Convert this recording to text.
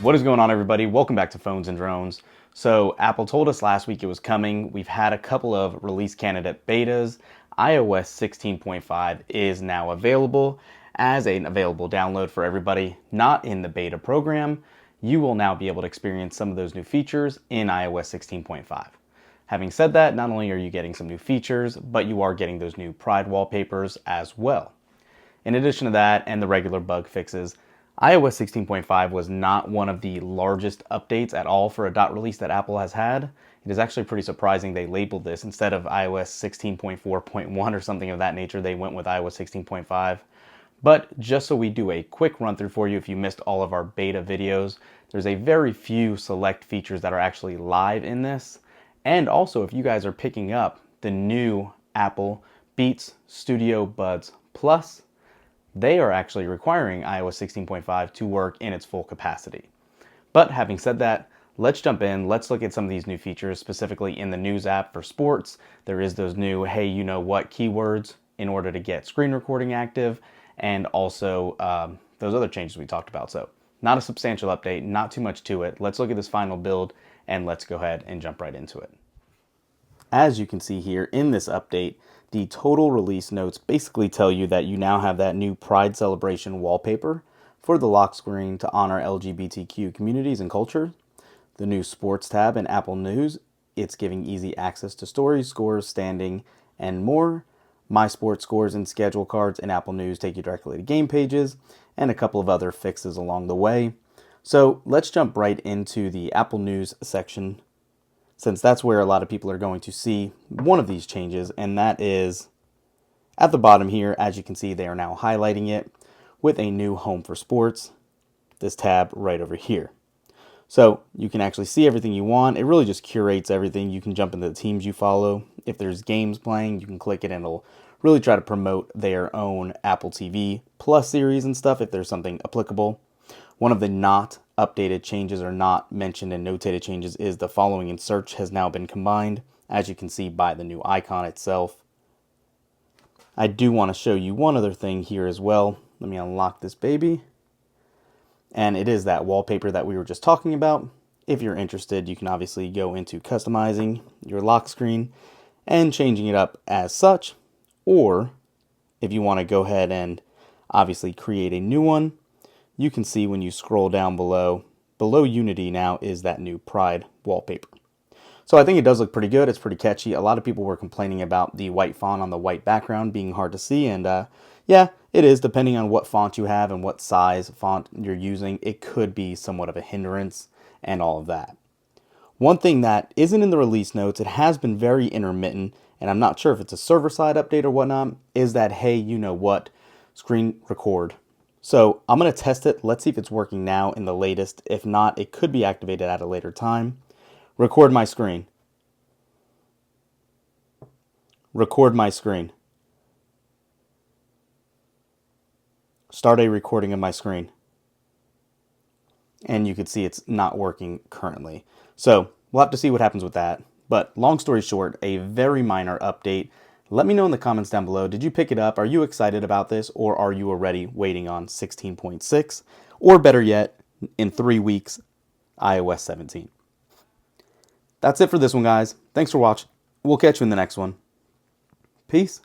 What is going on, everybody? Welcome back to Phones and Drones. So Apple told us last week it was coming. We've had a couple of release candidate betas. iOS 16.5 is now available as an available download for everybody not in the beta program. You will now be able to experience some of those new features in iOS 16.5. Having said that, not only are you getting some new features, but you are getting those new Pride wallpapers as well. In addition to that and the regular bug fixes, iOS 16.5 was not one of the largest updates at all for a dot release that Apple has had. It is actually pretty surprising they labeled this instead of iOS 16.4.1 or something of that nature. They went with iOS 16.5. But just so we do a quick run through for you, if you missed all of our beta videos, there's a very few select features that are actually live in this. And also, if you guys are picking up the new Apple Beats Studio Buds Plus, they are actually requiring iOS 16.5 to work in its full capacity. But having said that, let's jump in. Let's look at some of these new features, specifically in the News app for sports. There is those new hey you know what keywords in order to get screen recording active, and also those other changes we talked about. So not a substantial update, not too much to it. Let's look at this final build and let's go ahead and jump right into it. As you can see here in this update, the total release notes basically tell you that you now have that new Pride celebration wallpaper for the lock screen to honor LGBTQ communities and culture. The new Sports tab in Apple News, it's giving easy access to stories, scores, standing, and more. My Sports scores and schedule cards in Apple News take you directly to game pages, and a couple of other fixes along the way. So let's jump right into the Apple News section, since that's where a lot of people are going to see one of these changes, and that is at the bottom here. As you can see, they are now highlighting it with a new Home for Sports, this tab right over here. So you can actually see everything you want. It really just curates everything. You can jump into the teams you follow. If there's games playing, you can click it and it'll really try to promote their own Apple TV Plus series and stuff if there's something applicable. One of the not updated changes or not mentioned and notated changes is the following in search has now been combined, as you can see by the new icon itself. I do want to show you one other thing here as well. Let me unlock this baby. And it is that wallpaper that we were just talking about. If you're interested, you can obviously go into customizing your lock screen and changing it up as such. Or if you want to go ahead and obviously create a new one, you can see when you scroll down below Unity now is that new Pride wallpaper. So I think it does look pretty good. It's pretty catchy. A lot of people were complaining about the white font on the white background being hard to see, and yeah, it is. Depending on what font you have and what size font you're using, it could be somewhat of a hindrance and all of that. One thing that isn't in the release notes, it has been very intermittent, and I'm not sure if it's a server-side update or whatnot, is that hey you know what screen record. So I'm going to test it. Let's see if it's working now in the latest. If not, it could be activated at a later time. Record my screen. Record my screen. Start a recording of my screen. And you can see it's not working currently. So we'll have to see what happens with that. But long story short, a very minor update. Let me know in the comments down below, did you pick it up? Are you excited about this? Or are you already waiting on 16.6? Or better yet, in 3 weeks, iOS 17. That's it for this one, guys. Thanks for watching. We'll catch you in the next one. Peace.